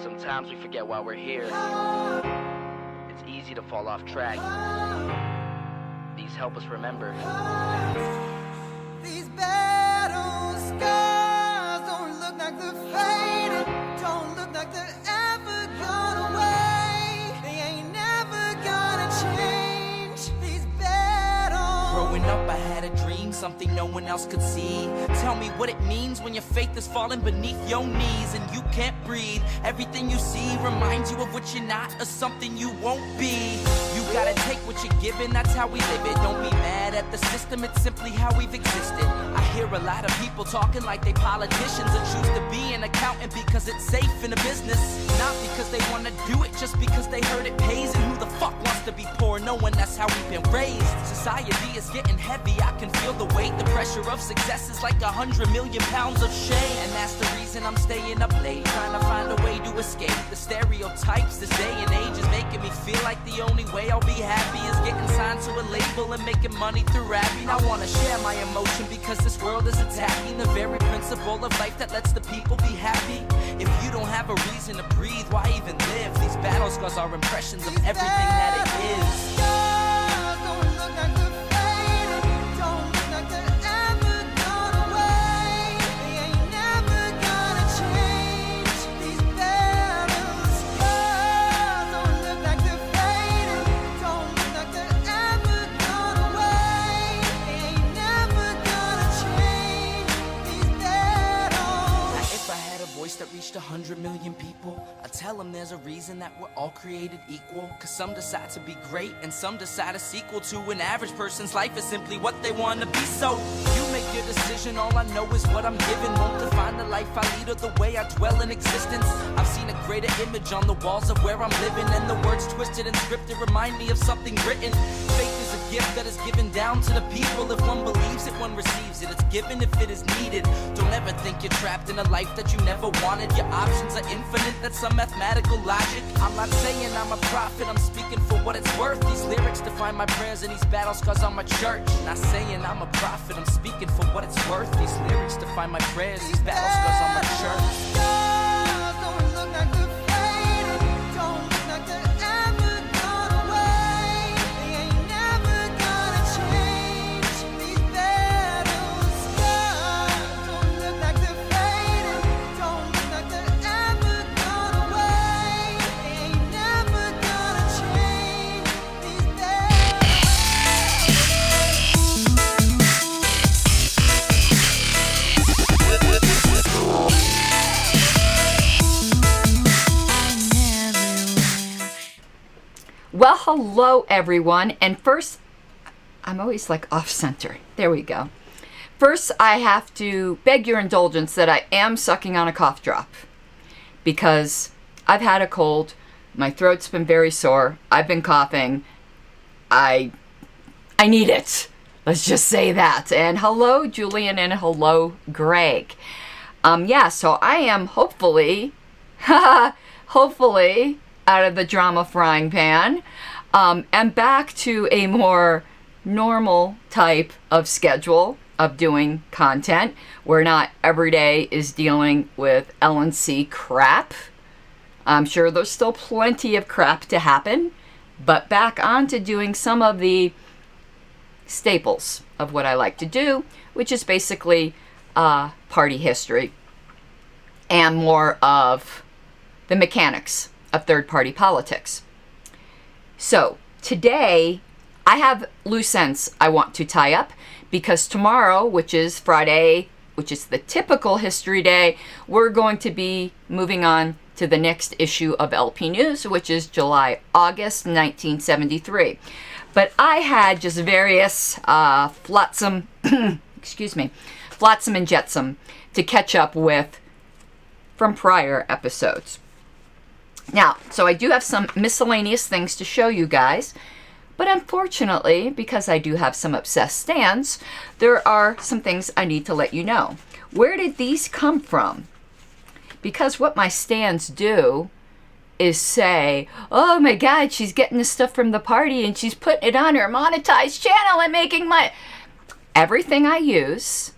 Sometimes we forget why we're here. It's easy to fall off track. These help us remember. These battle scars don't look like they're fading, don't look like they're ever gone away. They ain't never gonna change. These battles. Growing up, I had a dream, something no one else could see. Tell me what it means when your faith is falling beneath your knees and you can't breathe. Everything you see reminds you of what you're not or something you won't be. You gotta take what you're given, that's how we live it. Don't be mad at the system, it's simply how we've existed. I hear a lot of people talking like they politicians and choose to be an accountant because it's safe in a business. Not because they wanna do it, just because they heard it pays. And who the fuck wants to be poor knowing that's how we've been raised? Society is getting heavy, I can feel the weight. The pressure of success is like 100 million pounds of shame. And that's the reason I'm staying up late, trying to find a way to escape the stereotypes. This day and age is making me feel like the only way I'll be happy is getting signed to a label and making money through rapping. I wanna share my emotion because this world is attacking the very principle of life that lets the people be happy. If you don't have a reason to breathe, why even live? These battle scars are impressions of everything that it is. Don't look like they're fading, don't look like they're ever gone away. They ain't never gonna change. These battle scars don't look like they're fading, don't look like they're ever gone away. They ain't never gonna change. These battles. Now, if I had a voice that reached 100 million people, I'd tell them there's a reason that we're all created equal. Cause some decide to be great and some decide a sequel to an average person's life is simply what they want to be. So you make your decision, all I know is what I'm given. Won't define the life I lead or the way I dwell in existence. I've seen a greater image on the walls of where I'm living, and the words twisted and scripted remind me of something written. Faith is a gift that is given down to the people. If one believes it, one receives it. It's given if it is needed. Don't ever think you're trapped in a life that you never wanted. Your options are infinite, that's some mathematical logic. I'm not saying I'm a prophet, I'm speaking for what it's worth. These lyrics define my prayers and these battle scars on my church. Not saying I'm a prophet, I'm speaking for what it's worth. These lyrics define my prayers, these battle scars on my church. Don't look like they're fading, don't look like they're ever gone away. They ain't never gonna change. These battle scars don't look like they're fading, don't look like they're ever gone away. They ain't never gonna change. These Well, hello everyone, and first, I'm always like off center. There we go. First, I have to beg your indulgence that I am sucking on a cough drop because I've had a cold. My throat's been very sore. I've been coughing. I need it. Let's just say that. And hello, Julian, and hello, Greg. So I am hopefully out of the drama frying pan, and back to a more normal type of schedule of doing content where not every day is dealing with L&C crap. I'm sure there's still plenty of crap to happen, but back on to doing some of the staples of what I like to do, which is basically party history and more of the mechanics of third-party politics. So today I have loose ends I want to tie up because tomorrow, which is Friday, which is the typical history day, we're going to be moving on to the next issue of LP News, which is July-August 1973. But I had just various flotsam and jetsam to catch up with from prior episodes. Now, so I do have some miscellaneous things to show you guys, but unfortunately, because I do have some obsessed stands, there are some things I need to let you know. Where did these come from? Because what my stands do is say, oh my God, she's getting this stuff from the party and she's putting it on her monetized channel and making money. Everything I use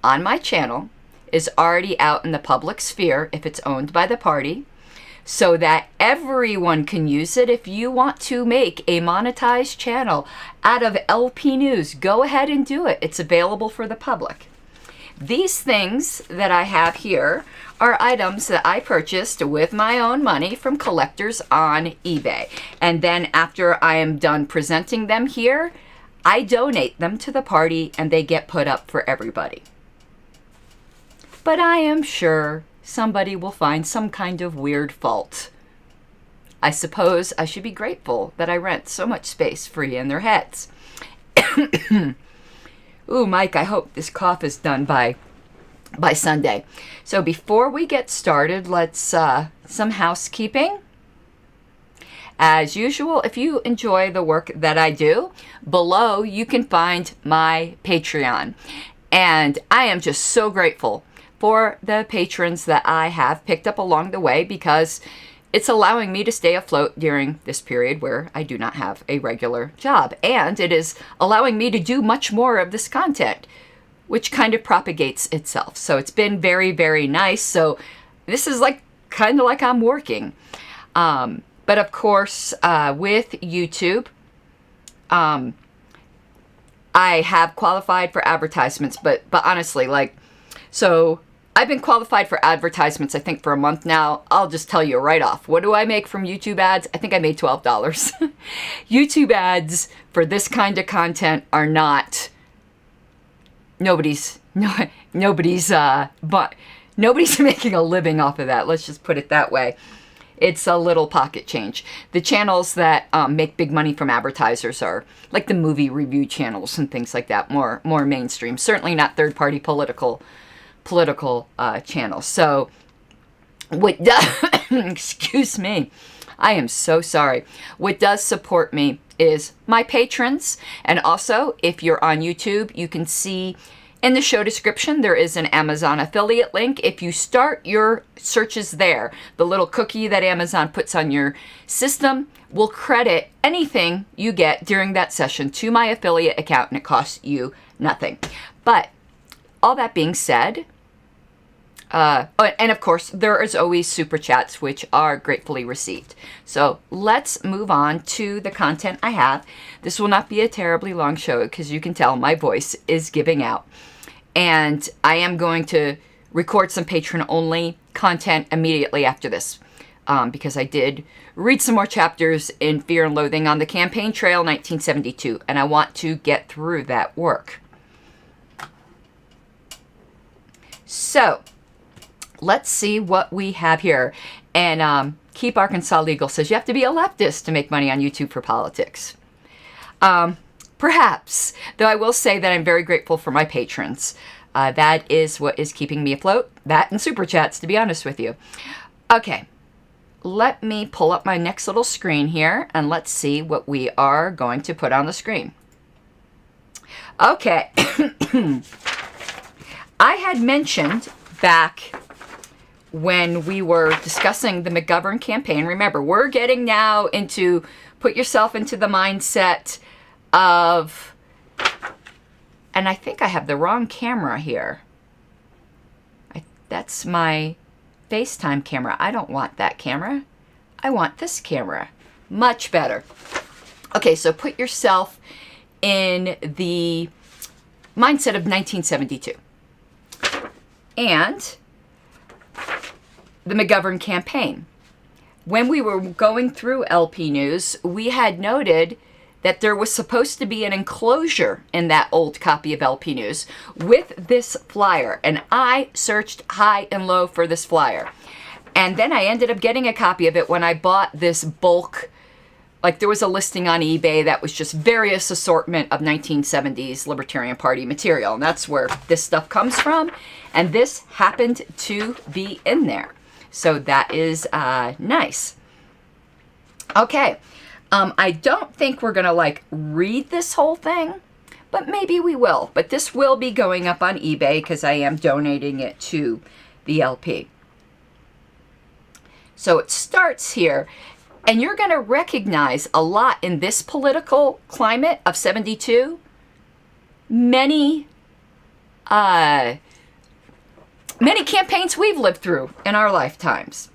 on my channel is already out in the public sphere if it's owned by the party. so that everyone can use it. If you want to make a monetized channel out of LP News, go ahead and do it. It's available for the public. These things that I have here are items that I purchased with my own money from collectors on eBay. And then after I am done presenting them here, I donate them to the party and they get put up for everybody. But I am sure somebody will find some kind of weird fault. I suppose I should be grateful that I rent so much space free in their heads. Ooh, Mike, I hope this cough is done by Sunday. So before we get started, let's some housekeeping. As usual, if you enjoy the work that I do, below you can find my Patreon. And I am just so grateful for the patrons that I have picked up along the way, because it's allowing me to stay afloat during this period where I do not have a regular job. And it is allowing me to do much more of this content, which kind of propagates itself. So it's been very, very nice. So this is like kind of like I'm working. But of course, with YouTube, I have qualified for advertisements, but honestly, like, so I've been qualified for advertisements, I think, for a month now. I'll just tell you right off. What do I make from YouTube ads? I think I made $12. YouTube ads for this kind of content are not, nobody's making a living off of that. Let's just put it that way. It's a little pocket change. The channels that make big money from advertisers are like the movie review channels and things like that, more mainstream. Certainly not third-party political channels. So what does, excuse me, I am so sorry. What does support me is my patrons. And also, if you're on YouTube, you can see in the show description, there is an Amazon affiliate link. If you start your searches there, the little cookie that Amazon puts on your system will credit anything you get during that session to my affiliate account, and it costs you nothing. But all that being said, and of course, there is always super chats, which are gratefully received. So let's move on to the content I have. This will not be a terribly long show, because you can tell my voice is giving out. And I am going to record some patron-only content immediately after this, because I did read some more chapters in Fear and Loathing on the Campaign Trail 1972, and I want to get through that work. So let's see what we have here. And Keep Arkansas Legal says you have to be a leftist to make money on YouTube for politics. Perhaps, though I will say that I'm very grateful for my patrons. That is what is keeping me afloat. That and super chats, to be honest with you. Okay, let me pull up my next little screen here, and let's see what we are going to put on the screen. Okay. I had mentioned back when we were discussing the McGovern campaign, remember, we're getting now into, put yourself into the mindset of, and I think I have the wrong camera here. That's my FaceTime camera. I don't want that camera. I want this camera. Much better. Okay, so put yourself in the mindset of 1972. And the McGovern campaign. When we were going through LP News, we had noted that there was supposed to be an enclosure in that old copy of LP News with this flyer. And I searched high and low for this flyer. And then I ended up getting a copy of it when I bought this bulk, like there was a listing on eBay that was just various assortment of 1970s Libertarian Party material. And that's where this stuff comes from. And this happened to be in there. So that is nice. Okay. I don't think we're going to like read this whole thing, but maybe we will. But this will be going up on eBay because I am donating it to the LP. So it starts here, and you're going to recognize a lot in this political climate of 72. Many campaigns we've lived through in our lifetimes.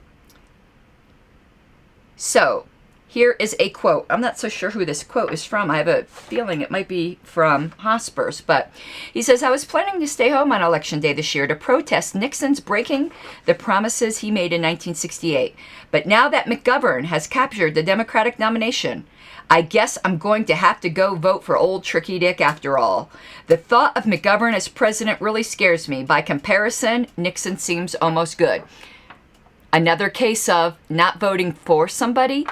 So here is a quote. I'm not so sure who this quote is from. I have a feeling it might be from Hospers, but he says, I was planning to stay home on Election Day this year to protest Nixon's breaking the promises he made in 1968. But now that McGovern has captured the Democratic nomination, I guess I'm going to have to go vote for old Tricky Dick after all. The thought of McGovern as president really scares me. By comparison, Nixon seems almost good. Another case of not voting for somebody,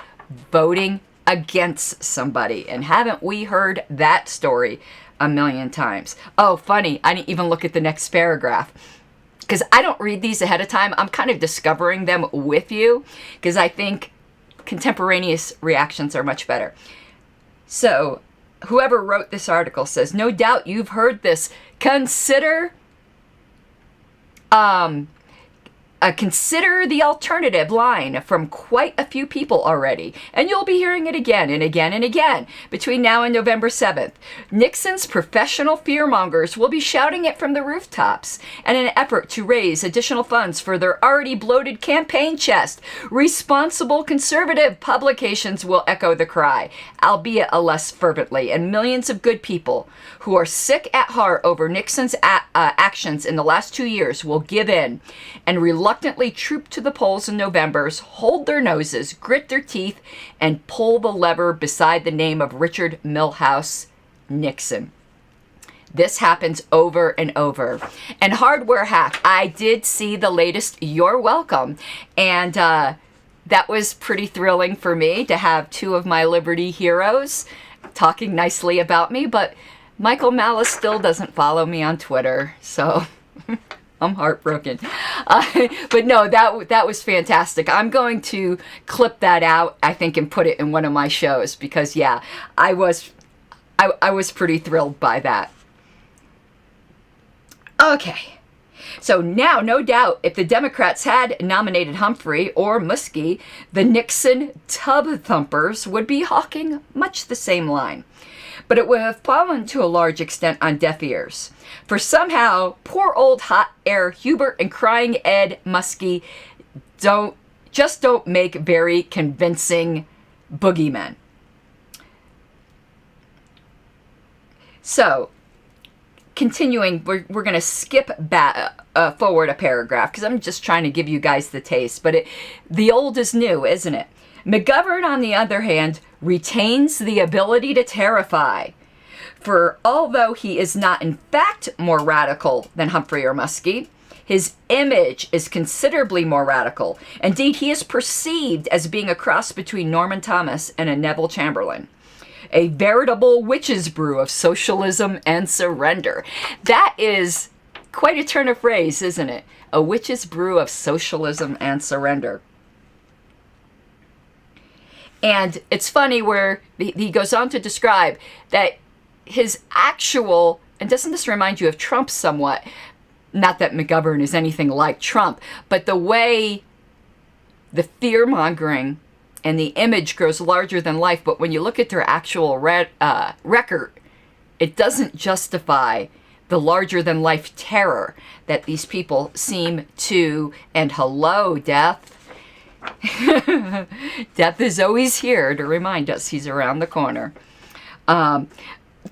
voting against somebody. And haven't we heard that story a million times? Oh, funny, I didn't even look at the next paragraph, because I don't read these ahead of time. I'm kind of discovering them with you, because I think contemporaneous reactions are much better. So whoever wrote this article says, no doubt you've heard this. Consider consider the alternative line from quite a few people already, and you'll be hearing it again and again and again between now and November 7th. Nixon's professional fearmongers will be shouting it from the rooftops in an effort to raise additional funds for their already bloated campaign chest. Responsible conservative publications will echo the cry, albeit a less fervently, and millions of good people who are sick at heart over Nixon's actions in the last 2 years will give in and reluctantly troop to the polls in November, hold their noses, grit their teeth, and pull the lever beside the name of Richard Milhous Nixon. This happens over and over. And hardware hack, I did see the latest You're Welcome, and that was pretty thrilling for me to have two of my Liberty heroes talking nicely about me, but Michael Malice still doesn't follow me on Twitter, so I'm heartbroken. But no, that was fantastic. I'm going to clip that out, I think, and put it in one of my shows, because yeah, I was pretty thrilled by that. Okay. So now, no doubt, if the Democrats had nominated Humphrey or Muskie, the Nixon tub thumpers would be hawking much the same line. But it would have fallen to a large extent on deaf ears. For somehow, poor old hot air Hubert and crying Ed Muskie don't make very convincing boogeymen. So, continuing, we're going to skip forward a paragraph, because I'm just trying to give you guys the taste. But the old is new, isn't it? McGovern, on the other hand, retains the ability to terrify. For although he is not in fact more radical than Humphrey or Muskie, his image is considerably more radical. Indeed, he is perceived as being a cross between Norman Thomas and a Neville Chamberlain. A veritable witch's brew of socialism and surrender. That is quite a turn of phrase, isn't it? A witch's brew of socialism and surrender. And it's funny where he goes on to describe that his actual, and doesn't this remind you of Trump somewhat? Not that McGovern is anything like Trump, but the way the fear-mongering and the image grows larger than life, but when you look at their actual record, it doesn't justify the larger-than-life terror that these people seem to, and hello, Death. Death is always here to remind us he's around the corner.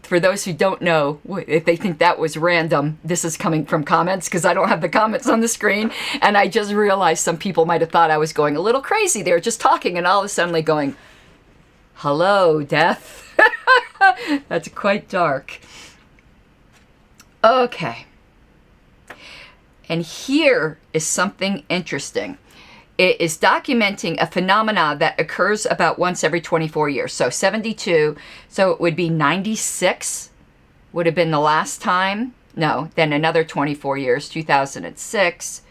For those who don't know, if they think that was random, this is coming from comments, because I don't have the comments on the screen, and I just realized some people might have thought I was going a little crazy. They were just talking, and all of a sudden going, hello, Death. That's quite dark. Okay. And here is something interesting. It is documenting a phenomena that occurs about once every 24 years. So 72, so it would be 96 would have been the last time. No, then another 24 years, 2006,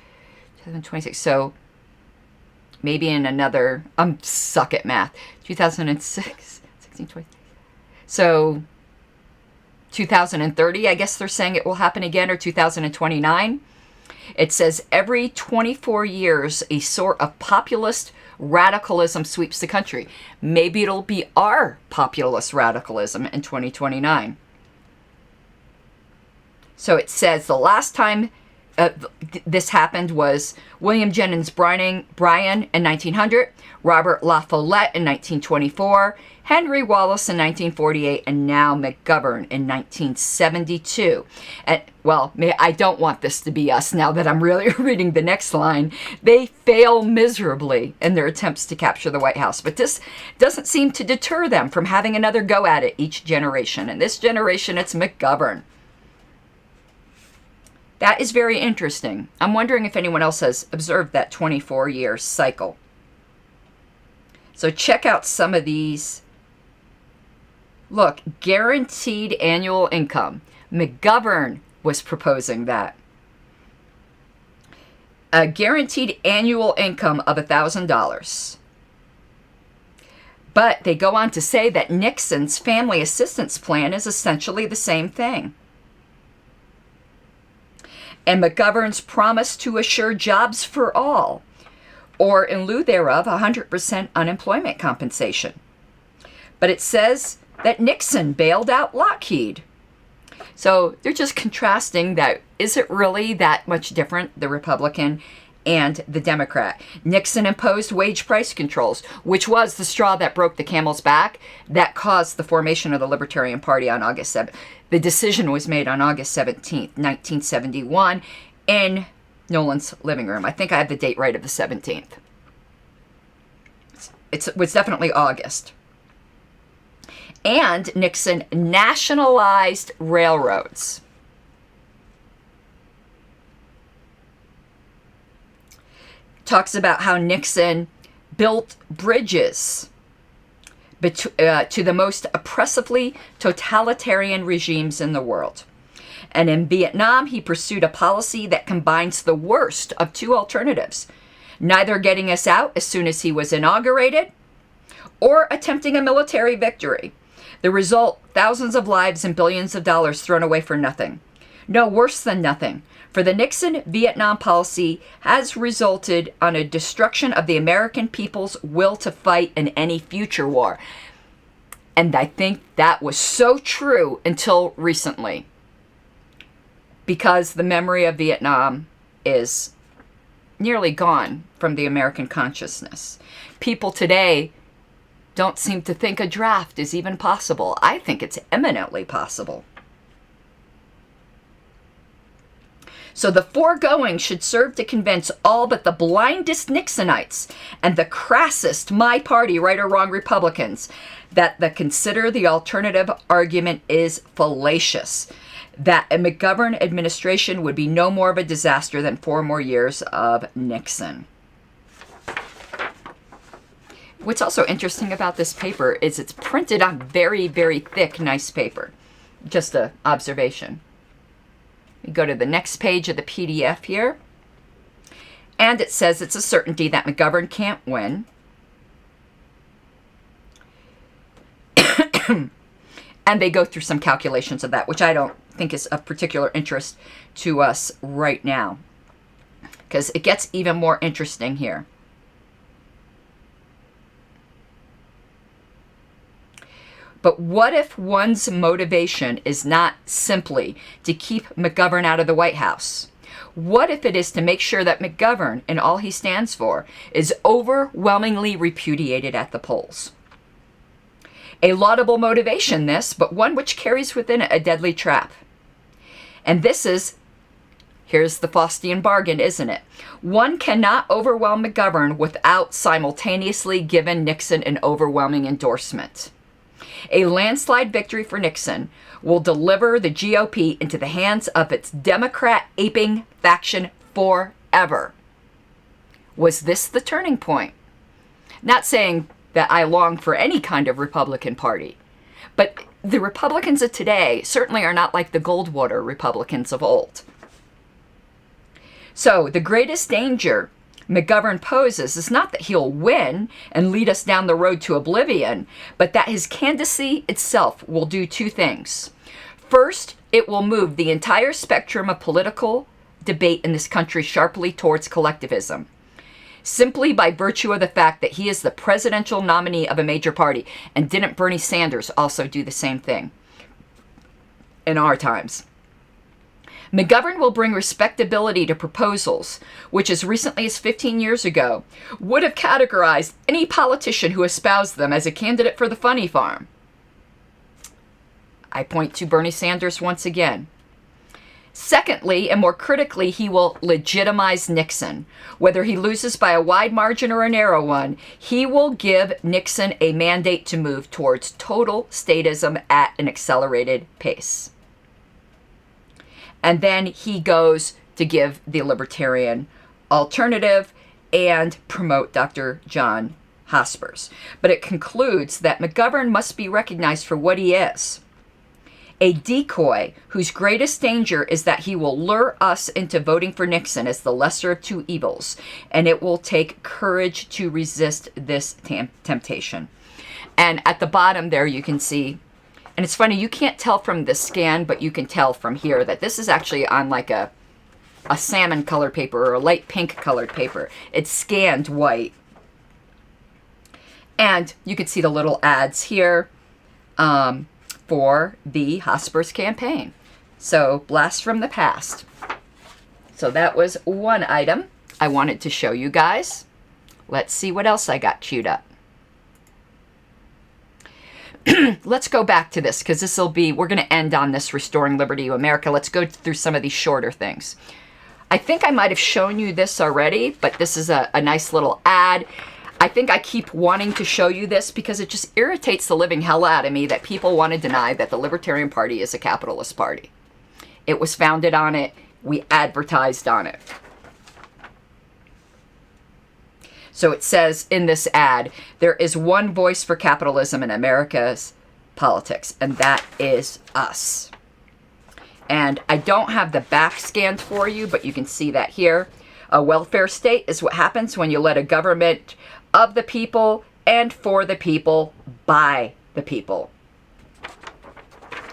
2026. So maybe in another, I'm suck at math, 2006, 16, 20. So 2030, I guess they're saying it will happen again, or 2029. It says every 24 years, a sort of populist radicalism sweeps the country. Maybe it'll be our populist radicalism in 2029. So it says the last time this happened was William Jennings Bryan in 1900, Robert La Follette in 1924, Henry Wallace in 1948, and now McGovern in 1972. And, well, I don't want this to be us now that I'm really reading the next line. They fail miserably in their attempts to capture the White House, but this doesn't seem to deter them from having another go at it each generation. And this generation, it's McGovern. That is very interesting. I'm wondering if anyone else has observed that 24-year cycle. So check out some of these. Look, guaranteed annual income. McGovern was proposing that. A guaranteed annual income of $1,000. But they go on to say that Nixon's family assistance plan is essentially the same thing. And McGovern's promise to assure jobs for all, or in lieu thereof, 100% unemployment compensation. But it says that Nixon bailed out Lockheed. So they're just contrasting that. Is it really that much different, the Republican and the Democrat? Nixon imposed wage price controls, which was the straw that broke the camel's back, that caused the formation of the Libertarian Party on August 7th. The decision was made on August 17th, 1971, in Nolan's living room. I think I have the date right of the 17th. It was definitely August. And Nixon nationalized railroads. Talks about how Nixon built bridges to the most oppressively totalitarian regimes in the world. And in Vietnam, he pursued a policy that combines the worst of two alternatives, neither getting us out as soon as he was inaugurated or attempting a military victory. The result, thousands of lives and billions of dollars thrown away for nothing. No, worse than nothing. For the Nixon Vietnam policy has resulted on a destruction of the American people's will to fight in any future war. And I think that was so true until recently, because the memory of Vietnam is nearly gone from the American consciousness. People today don't seem to think a draft is even possible. I think it's eminently possible. So the foregoing should serve to convince all but the blindest Nixonites and the crassest my party, right or wrong Republicans that the consider the alternative argument is fallacious, that a McGovern administration would be no more of a disaster than 4 more years of Nixon. What's also interesting about this paper is it's printed on very, very thick, nice paper. Just an observation. We go to the next page of the PDF here. And it says it's a certainty that McGovern can't win. And they go through some calculations of that, which I don't think is of particular interest to us right now, because it gets even more interesting here. But what if one's motivation is not simply to keep McGovern out of the White House? What if it is to make sure that McGovern and all he stands for is overwhelmingly repudiated at the polls? A laudable motivation, this, but one which carries within it a deadly trap. And this is, here's the Faustian bargain, isn't it? One cannot overwhelm McGovern without simultaneously giving Nixon an overwhelming endorsement. A landslide victory for Nixon will deliver the GOP into the hands of its Democrat-aping faction forever. Was this the turning point? Not saying that I long for any kind of Republican Party, but the Republicans of today certainly are not like the Goldwater Republicans of old. So the greatest danger McGovern poses is not that he'll win and lead us down the road to oblivion, but that his candidacy itself will do 2 things. First, it will move the entire spectrum of political debate in this country sharply towards collectivism, simply by virtue of the fact that he is the presidential nominee of a major party. And didn't Bernie Sanders also do the same thing in our times? McGovern will bring respectability to proposals, which as recently as 15 years ago would have categorized any politician who espoused them as a candidate for the funny farm. I point to Bernie Sanders once again. Secondly, and more critically, he will legitimize Nixon. Whether he loses by a wide margin or a narrow one, he will give Nixon a mandate to move towards total statism at an accelerated pace. And then he goes to give the Libertarian alternative and promote Dr. John Hospers. But it concludes that McGovern must be recognized for what he is. A decoy whose greatest danger is that he will lure us into voting for Nixon as the lesser of two evils, and it will take courage to resist this temptation. And at the bottom there you can see, and it's funny, you can't tell from the scan, but you can tell from here that this is actually on like a salmon colored paper or a light pink colored paper. It's scanned white. And you can see the little ads here. For the Hospers campaign. So, blast from the past. So that was one item I wanted to show you guys. Let's see what else I got queued up. Let's go back to this, because this will be, we're going to end on this Restoring Liberty to America. Let's go through some of these shorter things. I think I might have shown you this already, but this is a nice little ad. I think I keep wanting to show you this because it just irritates the living hell out of me that people want to deny that the Libertarian Party is a capitalist party. It was founded on it. We advertised on it. So it says in this ad, there is one voice for capitalism in America's politics, and that is us. And I don't have the back scanned for you, but you can see that here. A welfare state is what happens when you let a government of the people and for the people by the people.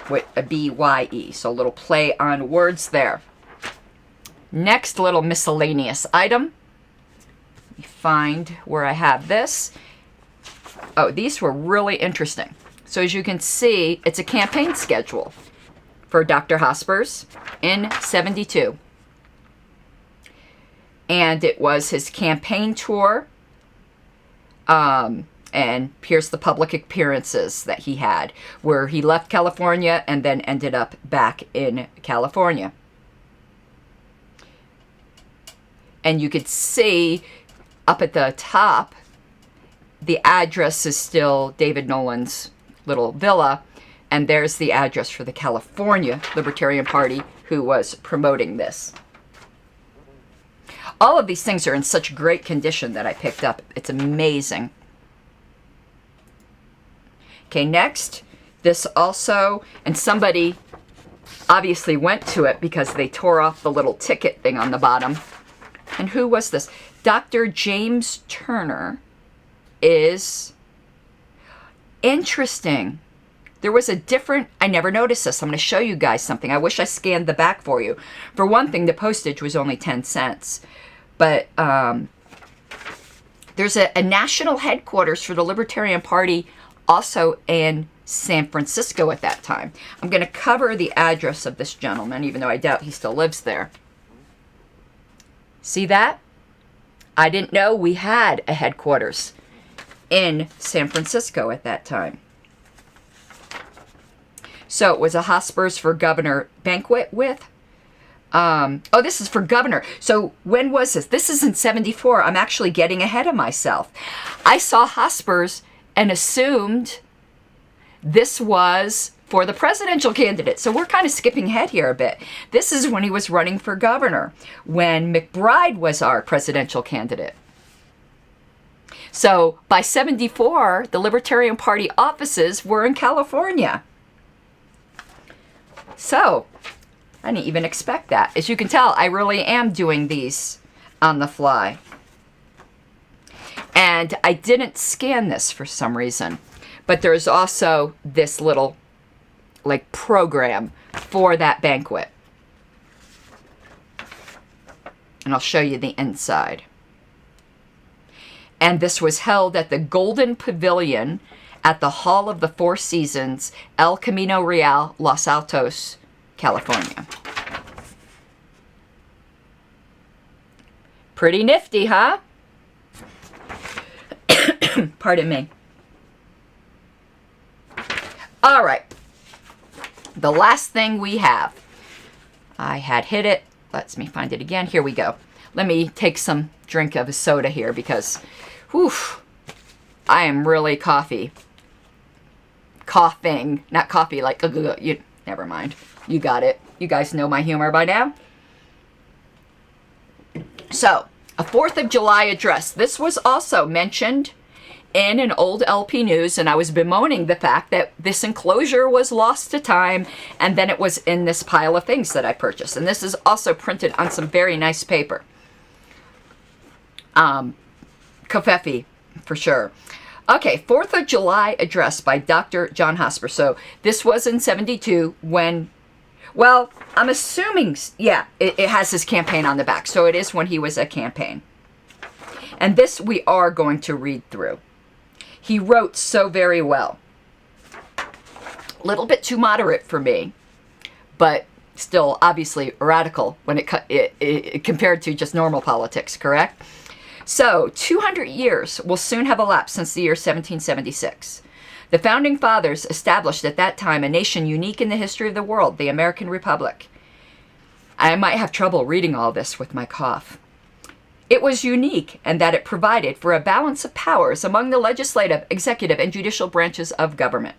With a B-Y-E. So a little play on words there. Next little miscellaneous item. Let me find where I have this. Oh, these were really interesting. So as you can see, it's a campaign schedule for Dr. Hospers in 72. And it was his campaign tour. And here's the public appearances that he had, where he left California and then ended up back in California. And you could see up at the top, the address is still David Nolan's little villa, and there's the address for the California Libertarian Party who was promoting this. All of these things are in such great condition that I picked up. It's amazing. Okay, next, this also, and somebody obviously went to it because they tore off the little ticket thing on the bottom. And who was this? Dr. James Turner is interesting. There was a different, I never noticed this. I'm going to show you guys something. I wish I scanned the back for you. For one thing, the postage was only 10 cents. But there's a national headquarters for the Libertarian Party also in San Francisco at that time. I'm going to cover the address of this gentleman, even though I doubt he still lives there. See that? I didn't know we had a headquarters in San Francisco at that time. So it was a Hospers for Governor banquet with. Oh, this is for governor. So when was this? This is in 74. I'm actually getting ahead of myself. I saw Hospers and assumed this was for the presidential candidate. So we're kind of skipping ahead here a bit. This is when he was running for governor, when McBride was our presidential candidate. So by 74, the Libertarian Party offices were in California. So I didn't even expect that. As you can tell, I really am doing these on the fly. And I didn't scan this for some reason. But there's also this little, like, program for that banquet. And I'll show you the inside. And this was held at the Golden Pavilion at the Hall of the Four Seasons, El Camino Real, Los Altos, California. Pretty nifty, huh? Pardon me. All right. The last thing we have. I had hit it. Let me find it again. Here we go. Let me take some drink of a soda here because, whew, I am really coughing. Not coffee, like, never mind. You got it. You guys know my humor by now. So, a 4th of July address. This was also mentioned in an old LP News, and I was bemoaning the fact that this enclosure was lost to time, and then it was in this pile of things that I purchased. And this is also printed on some very nice paper. Covfefe, for sure. Okay, 4th of July address by Dr. John Hosper. So this was in 72 when, well, I'm assuming, yeah, it has his campaign on the back. So it is when he was at campaign. And this we are going to read through. He wrote so very well. A little bit too moderate for me, but still obviously radical when it compared to just normal politics, correct? So, 200 years will soon have elapsed since the year 1776. The Founding Fathers established at that time a nation unique in the history of the world, the American Republic. I might have trouble reading all this with my cough. It was unique in that it provided for a balance of powers among the legislative, executive, and judicial branches of government.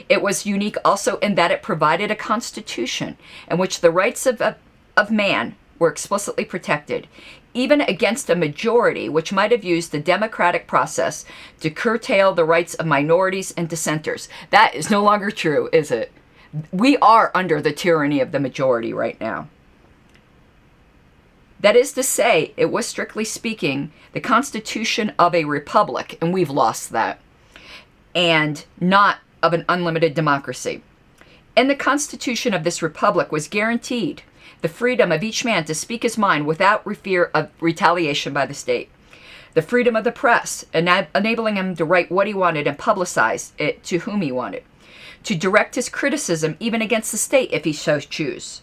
It was unique also in that it provided a constitution in which the rights of man were explicitly protected, even against a majority which might have used the democratic process to curtail the rights of minorities and dissenters. That is no longer true, is it? We are under the tyranny of the majority right now. That is to say, it was strictly speaking the constitution of a republic, and we've lost that, and not of an unlimited democracy. In the constitution of this republic was guaranteed the freedom of each man to speak his mind without fear of retaliation by the state. The freedom of the press, enabling him to write what he wanted and publicize it to whom he wanted. To direct his criticism even against the state if he so choose.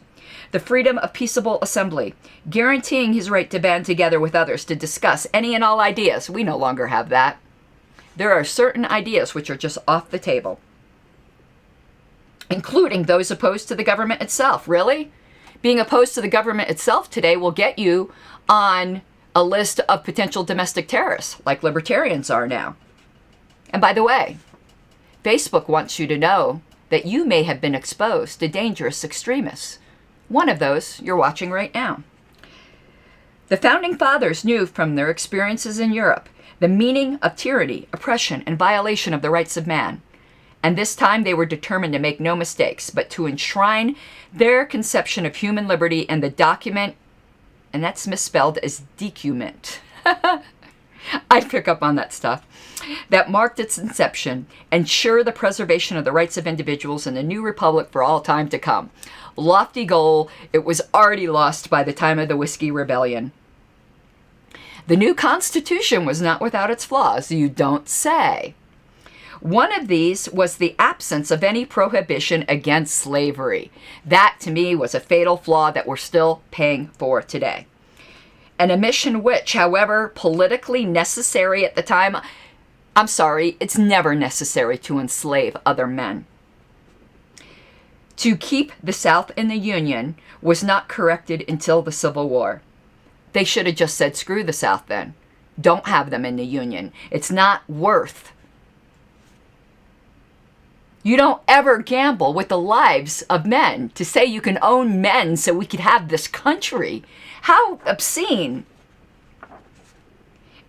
The freedom of peaceable assembly, guaranteeing his right to band together with others to discuss any and all ideas. We no longer have that. There are certain ideas which are just off the table, including those opposed to the government itself. Really? Being opposed to the government itself today will get you on a list of potential domestic terrorists, like libertarians are now. And by the way, Facebook wants you to know that you may have been exposed to dangerous extremists. One of those you're watching right now. The Founding Fathers knew from their experiences in Europe the meaning of tyranny, oppression, and violation of the rights of man. And this time they were determined to make no mistakes, but to enshrine their conception of human liberty in the document, and that's misspelled as document. I pick up on that stuff. That marked its inception, ensure the preservation of the rights of individuals in the new republic for all time to come. Lofty goal, it was already lost by the time of the Whiskey Rebellion. The new Constitution was not without its flaws, you don't say. One of these was the absence of any prohibition against slavery. That, to me, was a fatal flaw that we're still paying for today. An omission which, however politically necessary at the time, I'm sorry, it's never necessary to enslave other men. To keep the South in the Union was not corrected until the Civil War. They should have just said, screw the South then. Don't have them in the Union. It's not worth. You don't ever gamble with the lives of men to say you can own men so we could have this country. How obscene.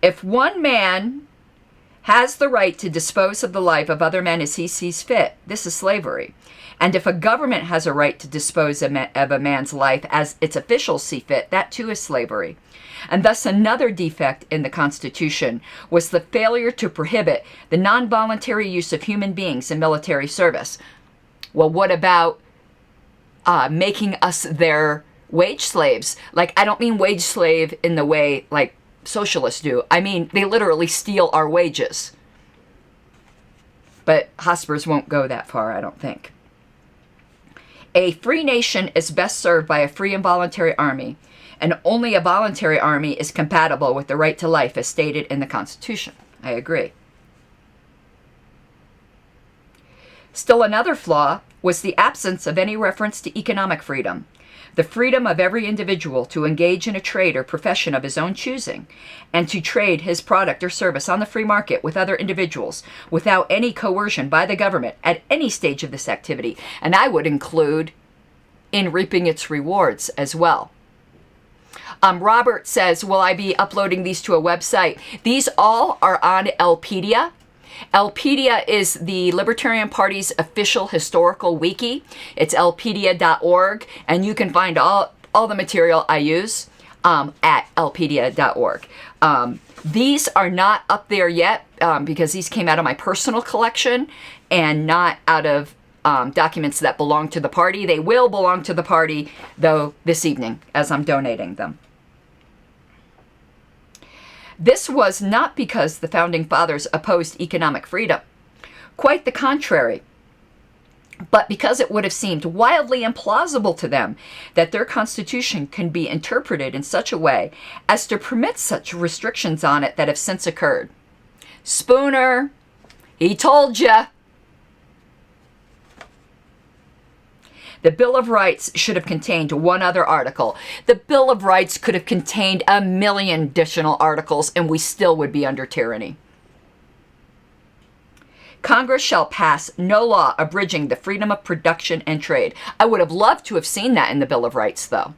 If one man has the right to dispose of the life of other men as he sees fit, this is slavery. And if a government has a right to dispose of a man's life as its officials see fit, that too is slavery. And thus another defect in the Constitution was the failure to prohibit the non-voluntary use of human beings in military service. Well, what about making us their wage slaves? Like, I don't mean wage slave in the way like socialists do. I mean, they literally steal our wages. But Hospers won't go that far, I don't think. A free nation is best served by a free and voluntary army. and only a voluntary army is compatible with the right to life as stated in the Constitution. I agree. Still another flaw was the absence of any reference to economic freedom, the freedom of every individual to engage in a trade or profession of his own choosing, and to trade his product or service on the free market with other individuals without any coercion by the government at any stage of this activity. And I would include in reaping its rewards as well. Robert says, will I be uploading these to a website? These all are on Elpedia. Elpedia is the Libertarian Party's official historical wiki. It's elpedia.org, and you can find all the material I use at elpedia.org. These are not up there yet because these came out of my personal collection and not out of documents that belong to the party. They will belong to the party, though, this evening as I'm donating them. This was not because the Founding Fathers opposed economic freedom. Quite the contrary. But because it would have seemed wildly implausible to them that their Constitution can be interpreted in such a way as to permit such restrictions on it that have since occurred. Spooner, he told ya. The Bill of Rights should have contained one other article. The Bill of Rights could have contained 1 million additional articles, and we still would be under tyranny. Congress shall pass no law abridging the freedom of production and trade. I would have loved to have seen that in the Bill of Rights, though.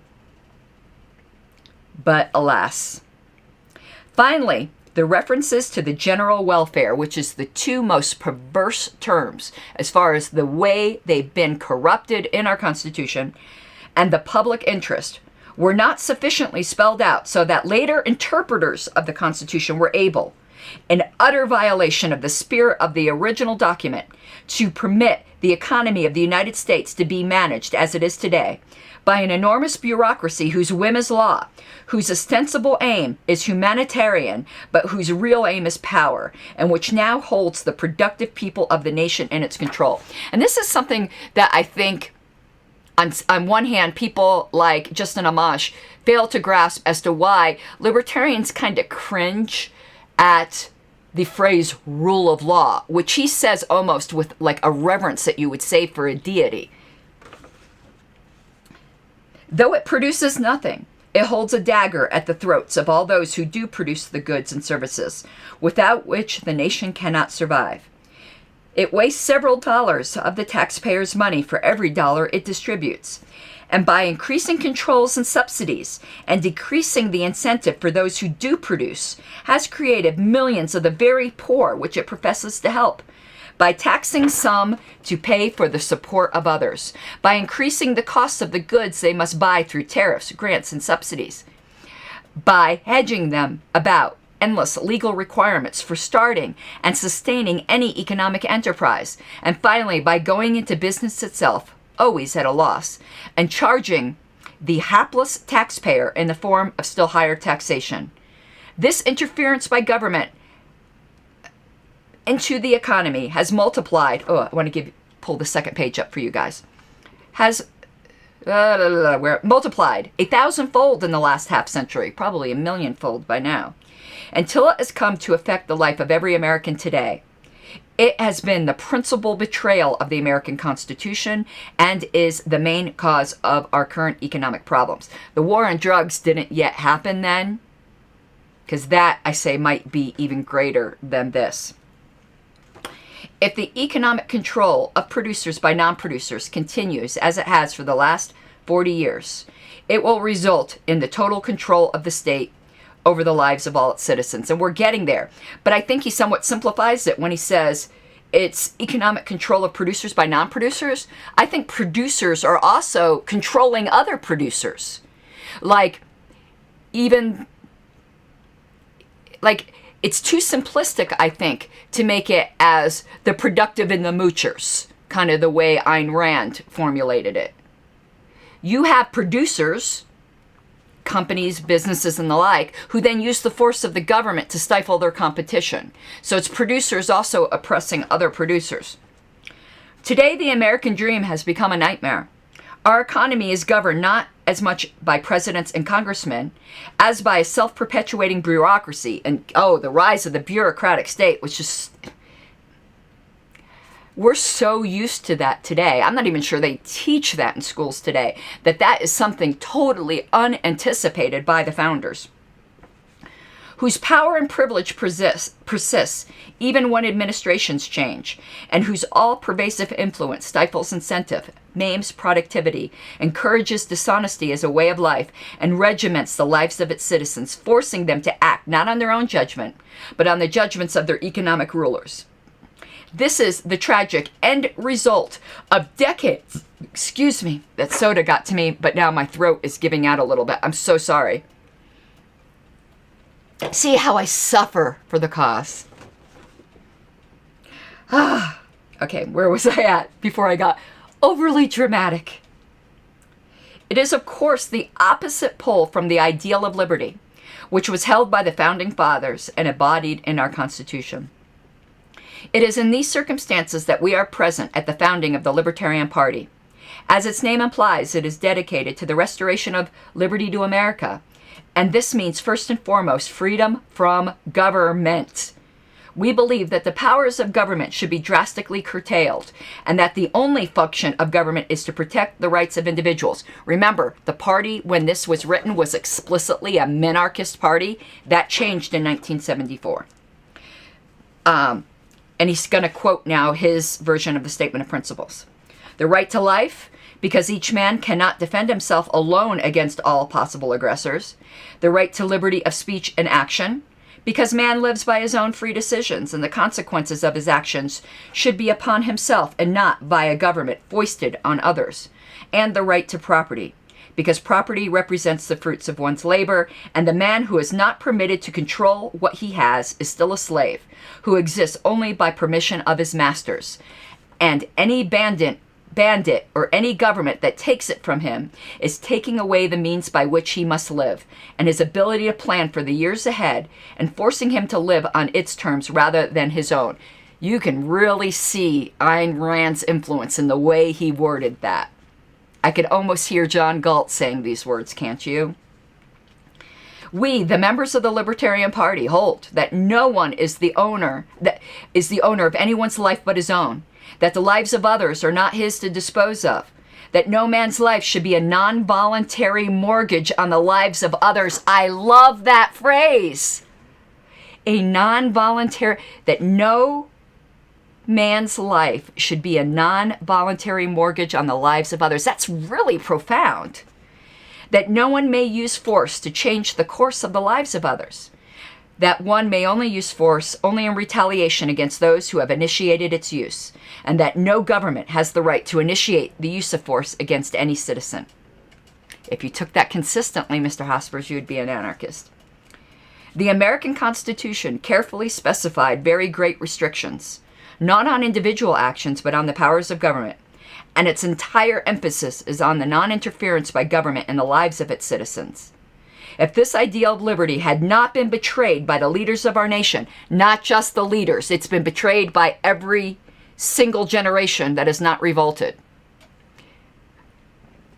But alas. Finally, the references to the general welfare, which is the two most perverse terms as far as the way they've been corrupted in our Constitution, and the public interest, were not sufficiently spelled out so that later interpreters of the Constitution were able, in utter violation of the spirit of the original document, to permit the economy of the United States to be managed as it is today by an enormous bureaucracy whose whim is law, whose ostensible aim is humanitarian, but whose real aim is power, and which now holds the productive people of the nation in its control. And this is something that I think, on one hand, people like Justin Amash fail to grasp as to why libertarians kind of cringe at the phrase rule of law, which he says almost with like a reverence that you would say for a deity. Though it produces nothing, it holds a dagger at the throats of all those who do produce the goods and services, without which the nation cannot survive. It wastes several dollars of the taxpayers' money for every dollar it distributes. And by increasing controls and subsidies and decreasing the incentive for those who do produce, has created millions of the very poor which it professes to help. By taxing some to pay for the support of others, by increasing the cost of the goods they must buy through tariffs, grants, and subsidies, by hedging them about endless legal requirements for starting and sustaining any economic enterprise, and finally by going into business itself, always at a loss, and charging the hapless taxpayer in the form of still higher taxation. This interference by government into the economy has multiplied, I want to pull the second page up for you guys, has multiplied 1,000-fold in the last half century, probably 1 million-fold by now, until it has come to affect the life of every American today. It has been the principal betrayal of the American Constitution and is the main cause of our current economic problems. The war on drugs didn't yet happen then, because that, I say, might be even greater than this. If the economic control of producers by non-producers continues as it has for the last 40 years, it will result in the total control of the state over the lives of all its citizens. And we're getting there. But I think he somewhat simplifies it when he says it's economic control of producers by non-producers. I think producers are also controlling other producers. It's too simplistic, I think, to make it as the productive and the moochers, kind of the way Ayn Rand formulated it. You have producers, companies, businesses, and the like, who then use the force of the government to stifle their competition. So it's producers also oppressing other producers. Today, the American dream has become a nightmare. Our economy is governed not as much by presidents and congressmen as by a self-perpetuating bureaucracy. And, oh, the rise of the bureaucratic state was just... We're so used to that today. I'm not even sure they teach that in schools today, that is something totally unanticipated by the founders, whose power and privilege persists even when administrations change, and whose all-pervasive influence stifles incentive, maims productivity, encourages dishonesty as a way of life, and regiments the lives of its citizens, forcing them to act not on their own judgment, but on the judgments of their economic rulers. This is the tragic end result of decades. Excuse me, that soda got to me, but now my throat is giving out a little bit. I'm so sorry. See how I suffer for the cause. Okay, where was I at before I got overly dramatic? It is, of course, the opposite pole from the ideal of liberty, which was held by the Founding Fathers and embodied in our Constitution. It is in these circumstances that we are present at the founding of the Libertarian Party. As its name implies, it is dedicated to the restoration of liberty to America, and this means first and foremost freedom from government. We believe that the powers of government should be drastically curtailed, and that the only function of government is to protect the rights of individuals. Remember, the party, when this was written, was explicitly a minarchist party. That changed in 1974. And he's going to quote now his version of the Statement of Principles. The right to life, because each man cannot defend himself alone against all possible aggressors. The right to liberty of speech and action, because man lives by his own free decisions, and the consequences of his actions should be upon himself and not by a government foisted on others. And the right to property, because property represents the fruits of one's labor, and the man who is not permitted to control what he has is still a slave, who exists only by permission of his masters. And any bandit or any government that takes it from him is taking away the means by which he must live, and his ability to plan for the years ahead, and forcing him to live on its terms rather than his own. You can really see Ayn Rand's influence in the way he worded that. I could almost hear John Galt saying these words, can't you? We, the members of the Libertarian Party, hold that no one is the owner of anyone's life but his own, that the lives of others are not his to dispose of, that no man's life should be a non-voluntary mortgage on the lives of others. I love that phrase. A non-voluntary, that no man's life should be a non-voluntary mortgage on the lives of others. That's really profound. That no one may use force to change the course of the lives of others. That one may only use force only in retaliation against those who have initiated its use. And that no government has the right to initiate the use of force against any citizen. If you took that consistently, Mr. Hospers, you would be an anarchist. The American Constitution carefully specified very great restrictions, not on individual actions, but on the powers of government. And its entire emphasis is on the non-interference by government in the lives of its citizens. If this ideal of liberty had not been betrayed by the leaders of our nation, not just the leaders, it's been betrayed by every single generation that has not revolted.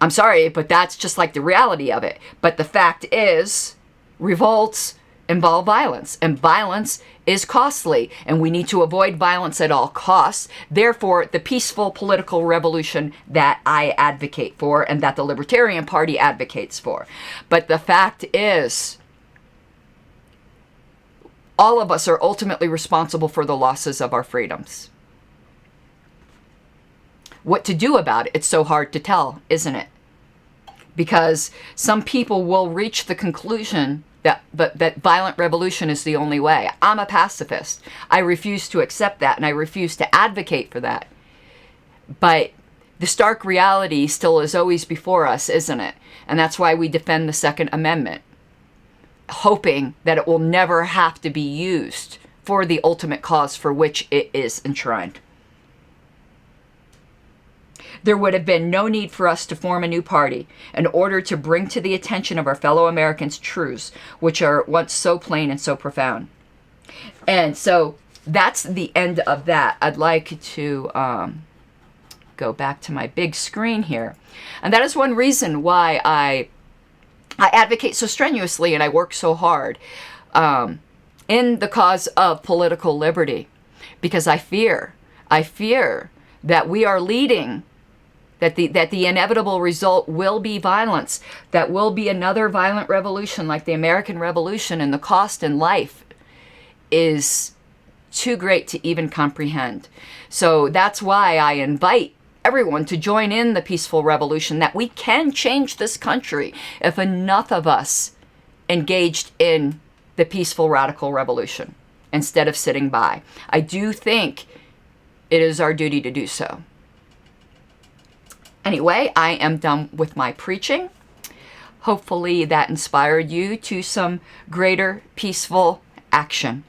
I'm sorry, but that's just like the reality of it. But the fact is, revolts involve violence, and violence is costly, and we need to avoid violence at all costs. Therefore, the peaceful political revolution that I advocate for and that the Libertarian Party advocates for. But the fact is, all of us are ultimately responsible for the losses of our freedoms. What to do about it, it's so hard to tell, isn't it? Because some people will reach the conclusion that violent revolution is the only way. I'm a pacifist. I refuse to accept that, and I refuse to advocate for that. But the stark reality still is always before us, isn't it? And that's why we defend the Second Amendment, hoping that it will never have to be used for the ultimate cause for which it is enshrined. There would have been no need for us to form a new party in order to bring to the attention of our fellow Americans truths which are once so plain and so profound. And so that's the end of that. I'd like to go back to my big screen here. And that is one reason why I advocate so strenuously and I work so hard in the cause of political liberty, because I fear that we are leading, that the inevitable result will be violence, that will be another violent revolution like the American Revolution, and the cost in life is too great to even comprehend. So that's why I invite everyone to join in the peaceful revolution, that we can change this country if enough of us engaged in the peaceful radical revolution instead of sitting by. I do think it is our duty to do so. Anyway, I am done with my preaching. Hopefully that inspired you to some greater peaceful action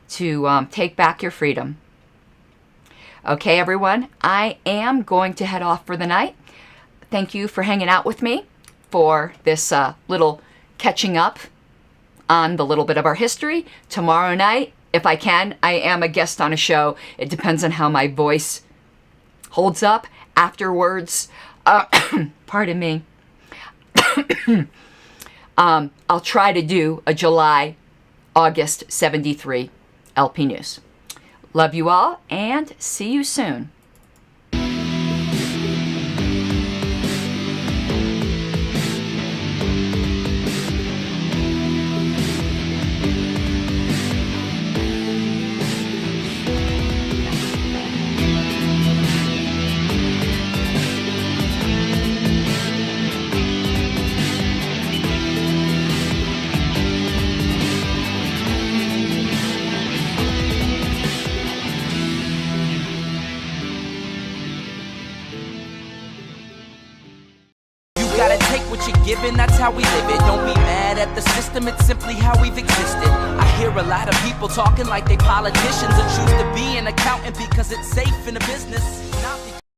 to take back your freedom. Okay, everyone, I am going to head off for the night. Thank you for hanging out with me for this little catching up on the little bit of our history. Tomorrow night, if I can, I am a guest on a show. It depends on how my voice holds up afterwards. Pardon me. I'll try to do a July-August 73 LP News. Love you all, and see you soon. Given, that's how we live it. Don't be mad at the system, it's simply how we've existed. I hear a lot of people talking like they politicians and choose to be an accountant because it's safe in a business, not because